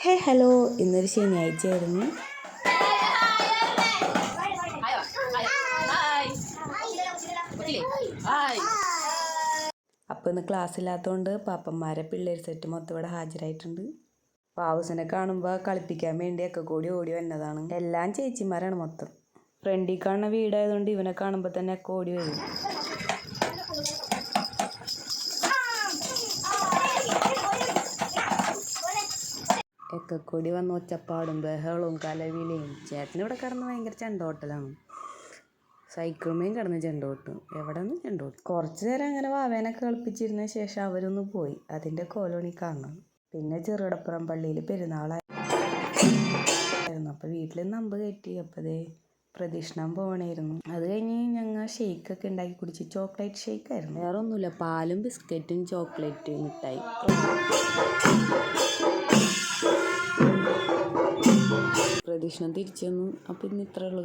Hello, ഇന്നൊരു ശനിയാഴ്ചയായിരുന്നു. അപ്പോൾ ഇന്ന് ക്ലാസ് ഇല്ലാത്തതുകൊണ്ട് പാപ്പന്മാരെ പിള്ളേർ സെറ്റ് മൊത്തം ഇവിടെ ഹാജരായിട്ടുണ്ട്. പാവൂസിനെ കാണുമ്പോൾ കളിപ്പിക്കാൻ വേണ്ടിയൊക്കെ കൂടി ഓടി വന്നതാണ്. എല്ലാം ചേച്ചിമാരാണ് മൊത്തം. ഫ്രണ്ടിൽ കാണുന്ന വീടായതുകൊണ്ട് ഇവനെ കാണുമ്പോൾ തന്നെ ഒക്കെ ഓടി വരും. ഒക്കെ കൂടി വന്ന് ഒച്ചപ്പാടും ബഹളവും കലവിലയും. ചേട്ടനിവിടെ കിടന്ന് ഭയങ്കര ചെണ്ടോട്ടലാണ്. സൈക്കിളുമേയും കിടന്ന് ചെണ്ടോട്ടും. എവിടെ നിന്ന് ചെണ്ടോട്ടും. കുറച്ച് നേരം അങ്ങനെ വാവേനൊക്കെ കളിപ്പിച്ചിരുന്ന ശേഷം അവരൊന്ന് പോയി. അതിൻ്റെ കോലോണി കാണണം. പിന്നെ ചെറുകിടപ്പുറം പള്ളിയിൽ പെരുന്നാളായിരുന്നു. അപ്പോൾ വീട്ടിൽ നമ്പ് കയറ്റി. അപ്പോൾ പ്രദക്ഷിണം പോകണമായിരുന്നു. അത് കഴിഞ്ഞ് ഞങ്ങൾ ഷെയ്ക്കൊക്കെ ഉണ്ടാക്കി കുടിച്ച്. ചോക്ലേറ്റ് ഷെയ്ക്കായിരുന്നു. വേറെ ഒന്നുമില്ല, പാലും ബിസ്ക്കറ്റും ചോക്ലേറ്റ് മിഠായി. പ്രദക്ഷിണം തിരിച്ചു വന്നു. അപ്പം ഇന്ന് ഇത്രയുള്ളൂ.